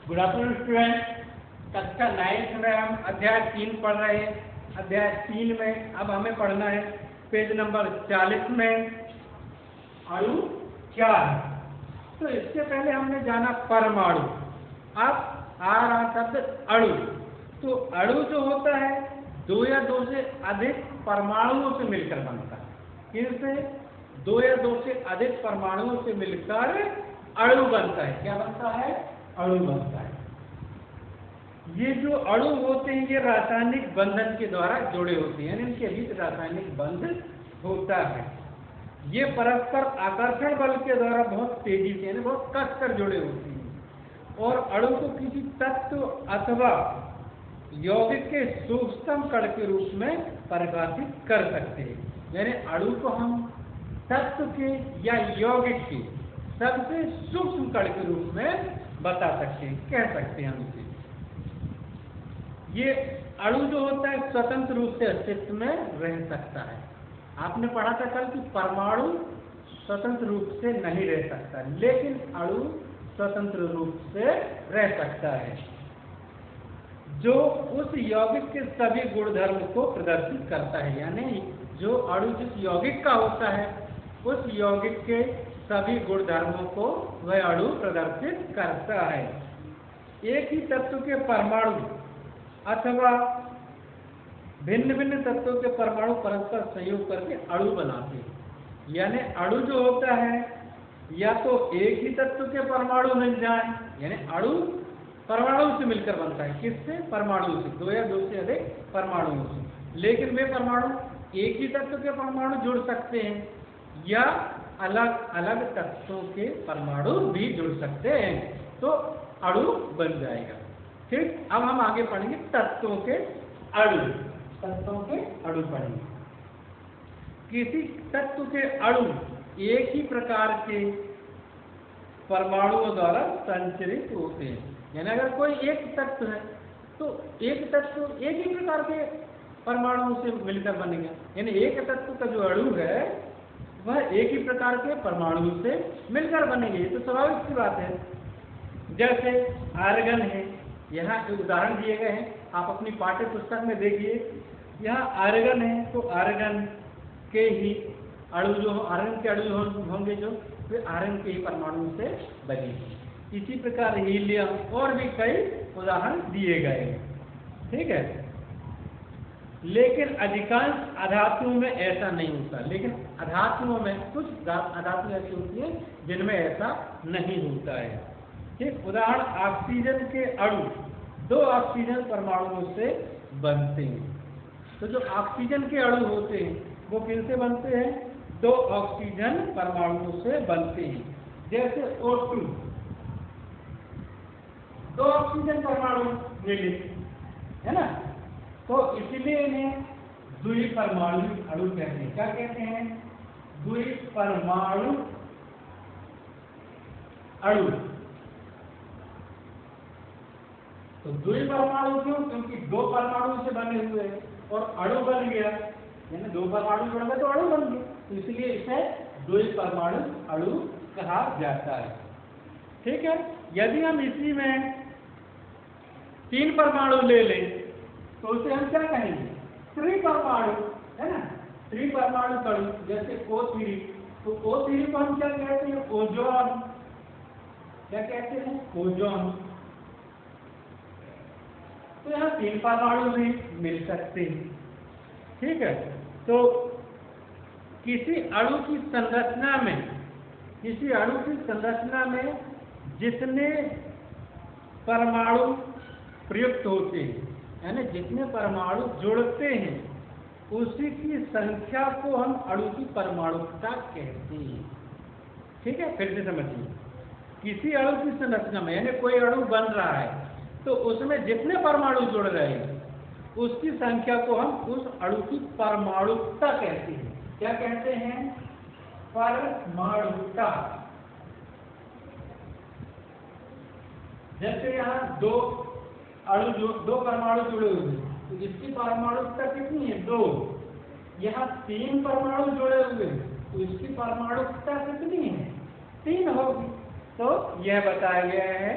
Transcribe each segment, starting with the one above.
Good afternoon student. कक्षा 9 में हम अध्याय 3 पढ़ रहे हैं। अध्याय 3 में अब हमें पढ़ना है पेज नंबर 40 में अणु क्या है। तो इससे पहले हमने जाना परमाणु। अब आ रहा शब्द अणु। तो अणु जो होता है दो या दो से अधिक परमाणुओं से मिलकर बनता है। किनसे? दो या दो से अधिक परमाणुओं से मिलकर अणु बनता है। क्या बनता है? अणु बनता है। ये जो अणु होते हैं ये रासायनिक बंधन के द्वारा जुड़े होते हैं, यानी इनके बीच रासायनिक बंधन होता है। ये परस्पर आकर्षण बल के द्वारा बहुत तेजी से यानी बहुत कसकर जुड़े होते हैं और अणु को किसी तत्व अथवा यौगिक के सूक्ष्म कण के रूप में परिभाषित कर सकते हैं। यानी अणु को हम तत्व के या यौगिक के सबसे सूक्ष्म कण के रूप में बता सकते हैं, कह सकते हैं हम इसे। ये अणु जो होता है स्वतंत्र रूप से अस्तित्व में रह सकता है। आपने पढ़ा था कल कि परमाणु स्वतंत्र रूप से नहीं रह सकता, लेकिन अणु स्वतंत्र रूप से रह सकता है जो उस यौगिक के सभी गुणधर्म को प्रदर्शित करता है। यानी जो अणु जिस यौगिक का होता है उस यौगिक के सभी गुणधर्मों को वह अणु प्रदर्शित करता है। एक ही तत्व के परमाणु अथवा भिन्न भिन्न तत्वों के परमाणु परस्पर संयोग करके अणु बनाते हैं। यानी अणु जो होता है या तो एक ही तत्व के परमाणु मिल जाए, यानी अणु परमाणु से मिलकर बनता है। किससे? परमाणु से, दो या दो से अधिक परमाणुओं से। लेकिन वे परमाणु एक ही तत्व के परमाणु जुड़ सकते हैं या अलग अलग तत्वों के परमाणु भी जुड़ सकते हैं, तो अणु बन जाएगा। ठीक, अब हम आगे पढ़ेंगे तत्वों के अणु। तत्वों के अणु पढ़ेंगे। किसी तत्व के अणु एक ही प्रकार के परमाणुओं द्वारा संचरित होते हैं। यानी अगर कोई एक तत्व है तो एक तत्व एक ही प्रकार के परमाणुओं से मिलकर बनेगा। यानी एक तत्व का जो अणु है वह एक ही प्रकार के परमाणु से मिलकर बनेंगे। ये तो स्वाभाविक सी बात है। जैसे आर्गन है, यहाँ एक उदाहरण दिए गए हैं, आप अपनी पाठ्य पुस्तक में देखिए। यहाँ आर्गन है तो आर्गन के ही अणु जो आर्गन के अणु होंगे जो वे आर्गन के ही परमाणु से बनेंगे। इसी प्रकार हीलियम और भी कई उदाहरण दिए गए हैं। ठीक है, लेकिन अधिकांश अधातुओं में ऐसा नहीं होता। लेकिन अधातुओं में कुछ अधातु ऐसी होती है जिनमें ऐसा नहीं होता है। ठीक, उदाहरण ऑक्सीजन के अणु दो ऑक्सीजन परमाणुओं से बनते हैं। तो जो ऑक्सीजन के अणु होते हैं वो किनसे बनते हैं? दो ऑक्सीजन परमाणुओं से बनते हैं। जैसे O2 दो ऑक्सीजन परमाणु मिले, है ना, तो इसलिए इन्हें द्विपरमाणु अणु कहते हैं। क्या कहते हैं? द्विपरमाणु अणु। तो द्विपरमाणु क्यों? क्योंकि दो परमाणु से बने हुए हैं और अणु बन गया, यानी दो परमाणु जुड़ गए तो अणु बन गया, तो इसलिए इसे द्विपरमाणु अणु कहा जाता है। ठीक है, यदि हम इसी में तीन परमाणु ले लें तो उसे हम क्या कहेंगे? त्रिपरमाणु, है ना, त्रिपरमाणु अणु। जैसे O3, तो O3 को हम क्या कहते हैं? ओजोन। क्या कहते हैं? ओजोन। तो यहाँ तीन परमाणु भी मिल सकते हैं। ठीक है, तो किसी अणु की संरचना में जितने परमाणु प्रयुक्त होते हैं, यानी जितने परमाणु जुड़ते हैं उसी की संख्या को हम अणु की परमाणुकता कहते हैं। ठीक है, फिर से समझिए। किसी अणु की संरचना में यानी कोई अणु बन रहा है तो उसमें जितने परमाणु जुड़ रहे हैं उसकी संख्या को हम उस अणु की परमाणुकता कहते हैं। क्या कहते हैं? परमाणुकता। जैसे यहाँ दो परमाणु जुड़े हुए हैं तो इसकी परमाणुकता कितनी है? 2। यहाँ 3 परमाणु जुड़े हुए हैं तो इसकी परमाणुकता कितनी है? 3 होगी। तो यह बताया गया है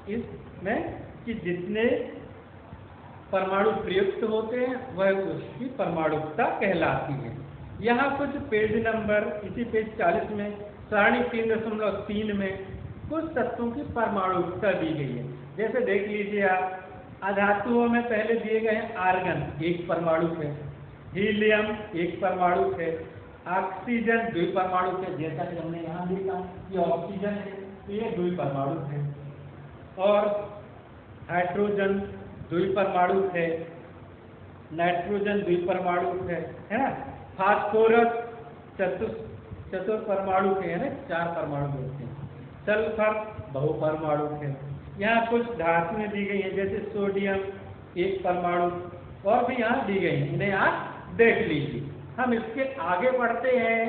इसमें कि जितने परमाणु प्रयुक्त होते हैं वह उसकी परमाणुकता कहलाती है। यहाँ कुछ पेज नंबर इसी पेज 40 में सारणी 3.3 में कुछ तत्वों की परमाणुकता दी गई है। जैसे देख लीजिए आप, अधातुओं में पहले दिए गए हैं आर्गन 1 परमाणु है, हीलियम 1 परमाणु है, ऑक्सीजन 2 परमाणु है, जैसा कि हमने यहाँ देखा कि ऑक्सीजन है तो ये 2 परमाणु है, और हाइड्रोजन 2 परमाणु है, नाइट्रोजन 2 परमाणु है ना, फास्फोरस चतुर परमाणु के है ना, 4 परमाणु होते हैं, सल्फर बहुपरमाणु है। यहाँ कुछ धातुएं दी गई हैं जैसे सोडियम 1 परमाणु और भी यहाँ दी गई हैं, इन्हें आप देख लीजिए। हम इसके आगे बढ़ते हैं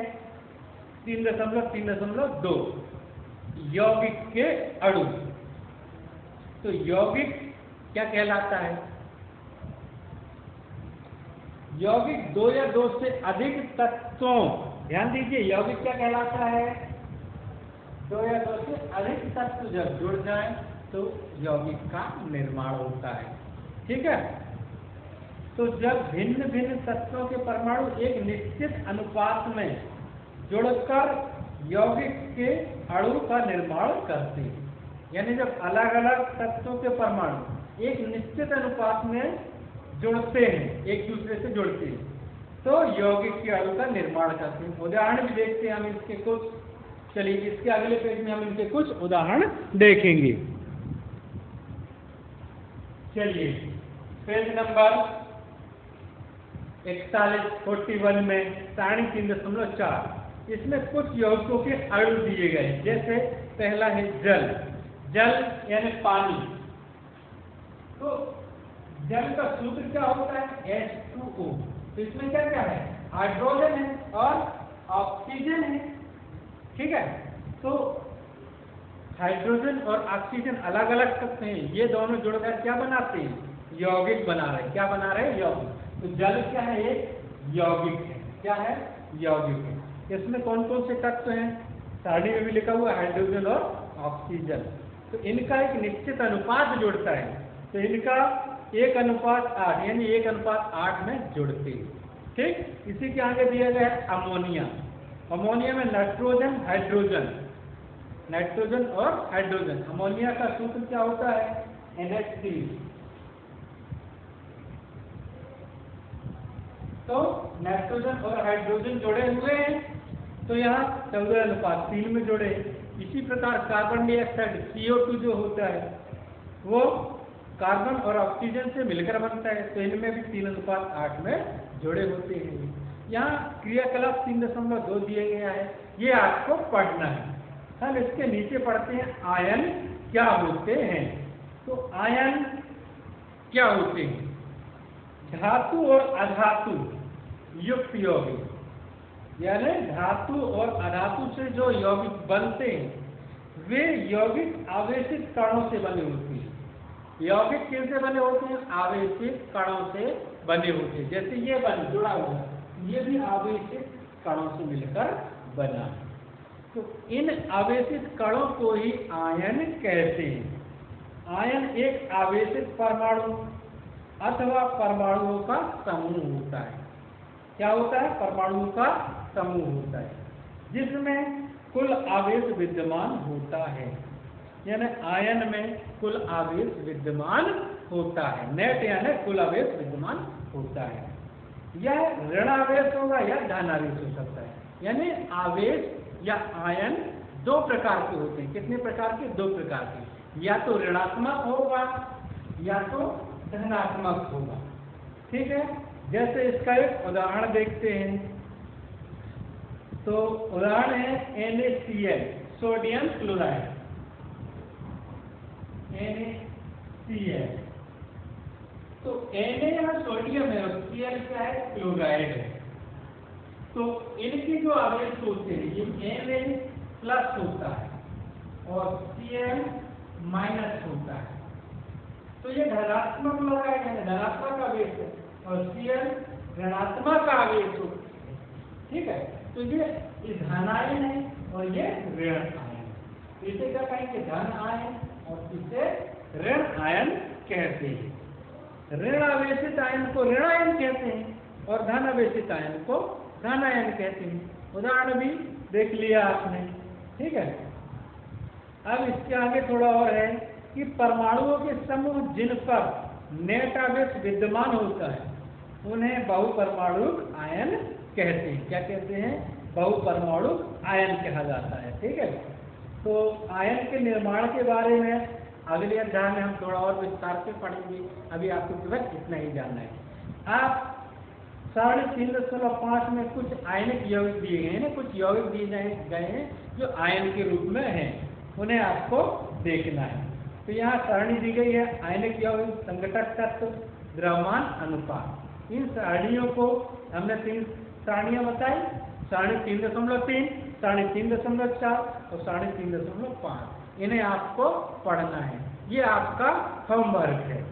3.3.2 यौगिक के अणु। तो यौगिक क्या कहलाता है? यौगिक 2 या 2 से अधिक तत्वों, ध्यान दीजिए, यौगिक क्या कहलाता है? 2 या 2 से अधिक तत्व जब जुड़ जाएं तो यौगिक का निर्माण होता है। ठीक है, तो जब भिन्न भिन्न तत्वों के परमाणु एक निश्चित अनुपात में जुड़कर यौगिक के अणु का निर्माण करते हैं, यानी जब अलग अलग तत्वों के परमाणु एक निश्चित अनुपात में जुड़ते हैं, एक दूसरे से जुड़ते हैं, तो यौगिक के अणु का निर्माण करते हैं। उदाहरण भी देखते हैं हम इसके कुछ। चलिए इसके अगले पेज में हम इनके कुछ उदाहरण देखेंगे। चलिए पेज नंबर 41 में सारणी 3.4 इसमें कुछ यौगिकों के अणु दिए गए। जैसे पहला है जल, जल यानी पानी। तो जल का सूत्र क्या होता है? H2O। तो इसमें क्या क्या है? हाइड्रोजन है और ऑक्सीजन है। ठीक है, तो हाइड्रोजन और ऑक्सीजन अलग अलग तत्व हैं, ये दोनों जुड़कर क्या बनाते हैं? यौगिक बना रहे हैं। क्या बना रहे हैं? यौगिक। तो जल क्या है? एक यौगिक है। क्या है? यौगिक है। इसमें कौन कौन से तत्व हैं? सारणी में भी लिखा हुआ है हाइड्रोजन और ऑक्सीजन। तो इनका एक निश्चित अनुपात जुड़ता है, तो इनका 1:8 यानी 1:8 में जुड़ते हैं। ठीक, इसी के आगे दिया गया है अमोनिया। अमोनिया में नाइट्रोजन हाइड्रोजन, नाइट्रोजन और हाइड्रोजन। अमोनिया का सूत्र क्या होता है? NH3। तो नाइट्रोजन और हाइड्रोजन जुड़े हुए हैं, तो यहाँ 14:3 में जुड़े। इसी प्रकार कार्बन डाइऑक्साइड CO2 जो होता है वो कार्बन और ऑक्सीजन से मिलकर बनता है, तो इनमें भी 3:8 में जुड़े होते हैं। यहाँ क्रियाकलाप 3.2 दिया गया है, ये आपको पढ़ना है। हम इसके नीचे पढ़ते हैं आयन क्या होते हैं। तो आयन क्या होते हैं? धातु और अधातु युक्त यौगिक, यानी धातु और अधातु से जो यौगिक बनते हैं वे यौगिक आवेशित कणों से बने होते हैं। यौगिक किनसे बने होते हैं? आवेशित कणों से बने होते हैं। जैसे ये बन जुड़ा हुआ, ये भी आवेशित कणों से मिलकर बना है। तो इन आवेशित कणों को ही आयन कहते हैं। आयन एक आवेशित परमाणु अथवा परमाणुओं का समूह होता है। क्या होता है? परमाणुओं का समूह होता है जिसमें कुल आवेश विद्यमान होता है, यानी आयन में कुल आवेश विद्यमान होता है। नेट यानी कुल आवेश विद्यमान होता है। यह ऋण आवेश होगा या धन आवेश हो सकता है, यानी आवेश या आयन 2 प्रकार के होते हैं। कितने प्रकार के? 2 प्रकार के, या तो ऋणात्मक होगा या तो धनात्मक होगा। ठीक है, जैसे इसका एक उदाहरण देखते हैं। तो उदाहरण है NaCl, सोडियम क्लोराइड। NaCl, तो Na यहाँ सोडियम है और Cl क्या है? क्लोराइड है। तो इनके जो आवेश होते हैं ये Na+ होता है और Cl- होता है। तो ये धनात्मक क्लोराइड है, धनात्मक आवेश है, और Cl ऋणात्मक आवेश होता है। ठीक है, तो ये धन आयन है और ये ऋण आयन। इसे क्या कहेंगे? धन आयन और इसे ऋण आयन कहते हैं। ऋण आवेशित आयन को ऋण आयन कहते हैं और धन आवेशित आयन को धन आयन कहते हैं। उदाहरण भी देख लिया आपने, ठीक है। अब इसके आगे थोड़ा और है कि परमाणुओं के समूह जिन पर नेट आवेश विद्यमान होता है उन्हें बहुपरमाणुक आयन कहते हैं। क्या कहते हैं? बहुपरमाणुक आयन कहा जाता है, ठीक है। तो आयन के निर्माण के बारे में अगले अध्याय में हम थोड़ा और विस्तार से पढ़ेंगे। अभी आपको केवल इतना ही जानना है। आप सारणी 3.5 में कुछ आयनिक यौगिक दिए गए हैं, कुछ यौगिक दिए गए हैं जो आयन के रूप में हैं, उन्हें आपको देखना है। तो यहाँ सारणी दी गई है आयनिक यौगिक, संघटक तत्व, द्रव्यमान अनुपात। इन सारणियों को हमने 3 सारणियाँ बताई, सारणी 3.3, सारणी 3.4 और सारणी 3.5। इन्हें आपको पढ़ना है, ये आपका होमवर्क है।